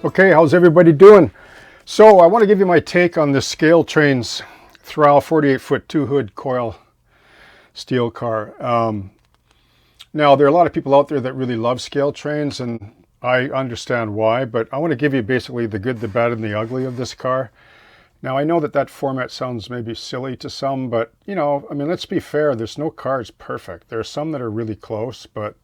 Okay, how's everybody doing? So I want to give you my take on this Scale Trains Thrall 48-foot 2-hood coil steel car. Now, there are a lot of people out there that really love scale trains, and I understand why, but I want to give you basically the good, the bad, and the ugly of this car. Now, I know that that format sounds maybe silly to some, but, you know, I mean, let's be fair. There's no cars perfect. There are some that are really close, but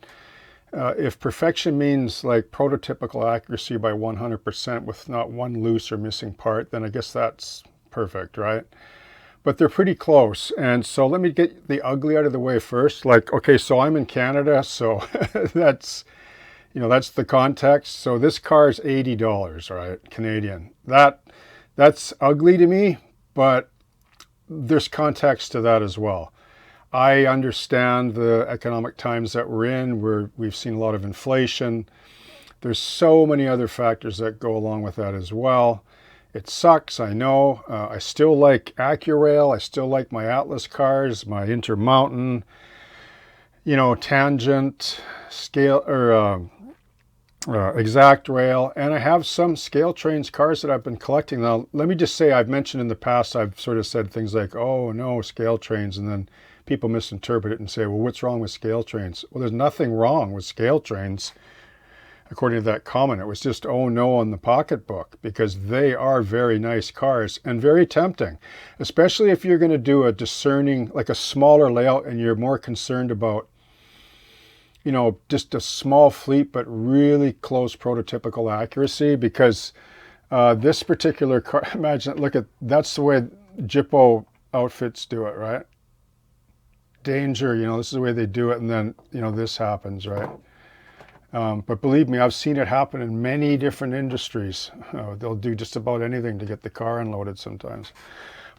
if perfection means like prototypical accuracy by 100% with not one loose or missing part, then I guess that's perfect, right? But they're pretty close. And so let me get the ugly out of the way first. Like, okay, so I'm in Canada, so that's, you know, that's the context. So this car is $80, right? Canadian. That's ugly to me, but there's context to that as well. I understand the economic times that we're in, where we've seen a lot of inflation. There's so many other factors that go along with that as well. It sucks, I know. I still like AccuRail. I still like my Atlas cars, my Intermountain, you know, Tangent, Scale, or Exact Rail, and I have some Scale Trains cars that I've been collecting. Now, let me just say, I've mentioned in the past, I've sort of said things like, oh no, Scale Trains, and then people misinterpret it and say, well, what's wrong with Scale Trains? Well, there's nothing wrong with Scale Trains, according to that comment. It was just, oh no, on the pocketbook, because they are very nice cars and very tempting, especially if you're going to do a discerning, like a smaller layout, and you're more concerned about, you know, just a small fleet, but really close prototypical accuracy, because this particular car, imagine, look at, that's the way Jippo outfits do it, right? Danger, you know, this is the way they do it, and then, you know, this happens, right? But believe me, I've seen it happen in many different industries. They'll do just about anything to get the car unloaded sometimes.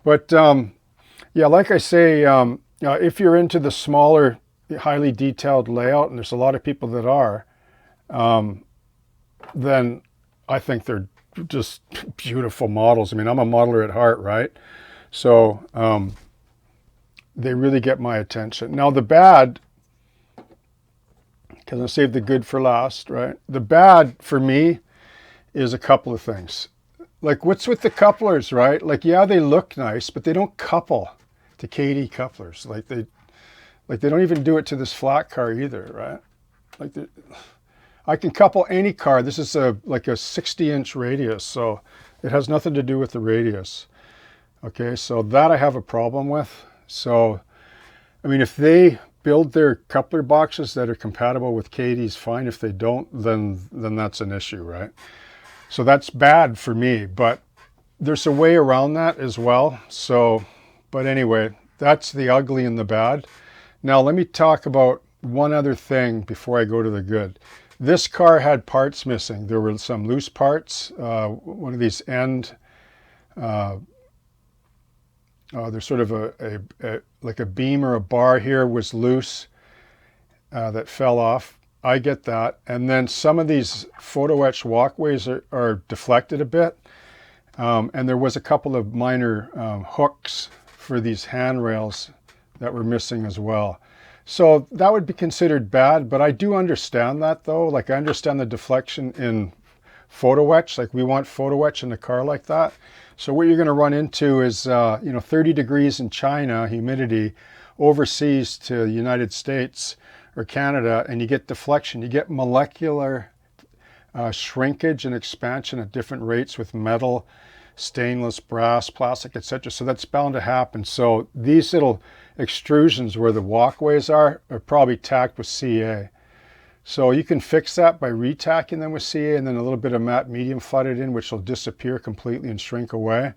But yeah, like I say, if you're into the smaller, highly detailed layout, and there's a lot of people that are, then I think they're just beautiful models. I mean, I'm a modeler at heart, right? So they really get my attention. Now the bad, because I saved the good for last, right? The bad for me is a couple of things. Like, what's with the couplers, right? Like, yeah, they look nice, but they don't couple to KD couplers. Like they don't even do it to this flat car either, right? Like, I can couple any car. This is like a 60-inch radius, so it has nothing to do with the radius. Okay, so that I have a problem with. So, I mean, if they build their coupler boxes that are compatible with KD's, fine. If they don't, then that's an issue, right? So that's bad for me, but there's a way around that as well. So, but anyway, that's the ugly and the bad. Now, let me talk about one other thing before I go to the good. This car had parts missing. There were some loose parts. One of these end, there's sort of like a beam or a bar here was loose that fell off. I get that. And then some of these photo etch walkways are deflected a bit. And there was a couple of minor hooks for these handrails that were missing as well. So that would be considered bad, but I do understand that though. Like, I understand the deflection in photo etch. Like, we want photo etch in a car like that. So what you're going to run into is, you know, 30 degrees in China, humidity, overseas to the United States or Canada, and you get deflection. You get molecular shrinkage and expansion at different rates with metal, stainless, brass, plastic, etc. So that's bound to happen. So these little extrusions where the walkways are probably tacked with CA. So you can fix that by retacking them with CA and then a little bit of matte medium flooded in, which will disappear completely and shrink away,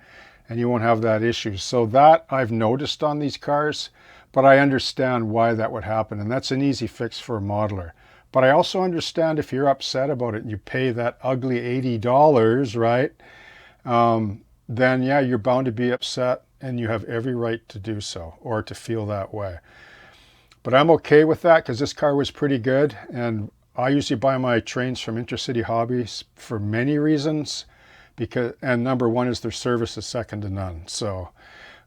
and you won't have that issue. So that I've noticed on these cars, but I understand why that would happen, and that's an easy fix for a modeler. But I also understand if you're upset about it and you pay that ugly $80, right, then yeah, you're bound to be upset, and you have every right to do so or to feel that way. But I'm okay with that because this car was pretty good, and I usually buy my trains from Intercity Hobbies for many reasons, and number one is their service is second to none. So,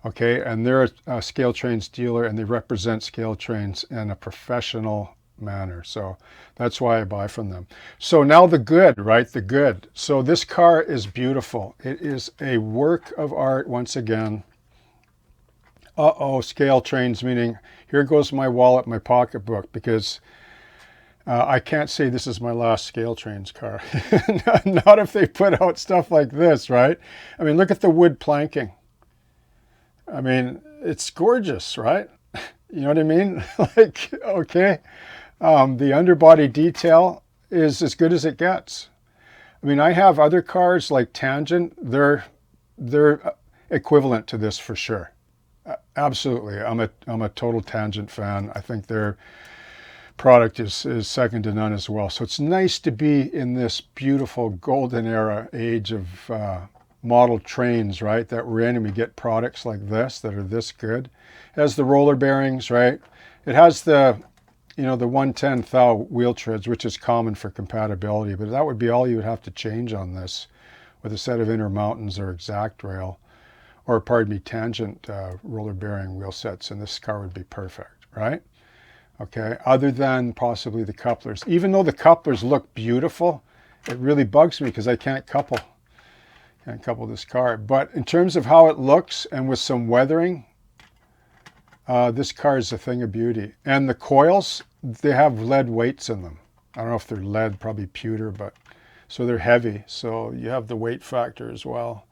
okay, and they're a scale trains dealer, and they represent scale trains in a professional manner. So that's why I buy from them. So now the good, right? The good. So this car is beautiful. It is a work of art once again. Scale trains, meaning here goes my wallet, my pocketbook, because I can't say this is my last scale trains car. Not if they put out stuff like this, right? I mean, look at the wood planking. I mean, it's gorgeous, right? You know what I mean? Like, okay. The underbody detail is as good as it gets. I mean, I have other cars like Tangent. They're equivalent to this for sure. Absolutely. I'm a total Tangent fan. I think their product is second to none as well. So it's nice to be in this beautiful golden era age of model trains, right? That we're in, and we get products like this that are this good. It has the roller bearings, right? It has the, you know, the 110 thou wheel treads, which is common for compatibility, but that would be all you would have to change on this with a set of Intermountains or Exact Rail, or pardon me, Tangent roller bearing wheel sets, and this car would be perfect, right? Okay, other than possibly the couplers. Even though the couplers look beautiful, it really bugs me because I can't couple this car. But in terms of how it looks and with some weathering, this car is a thing of beauty. And the coils, they have lead weights in them. I don't know if they're lead, probably pewter, but so they're heavy. So you have the weight factor as well.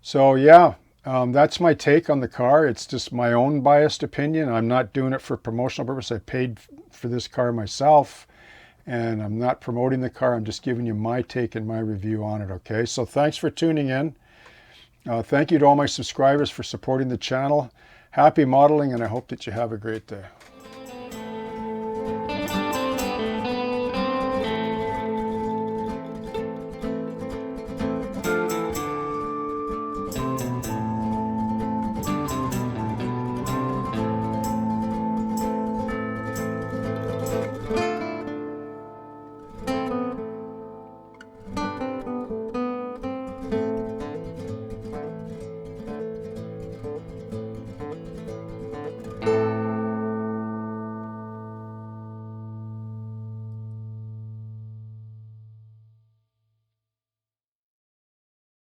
So yeah, that's my take on the car. It's just my own biased opinion. I'm not doing it for promotional purpose. I paid for this car myself, and I'm not promoting the car. I'm just giving you my take and my review on it, okay? So thanks for tuning in. Thank you to all my subscribers for supporting the channel. Happy modeling, and I hope that you have a great day.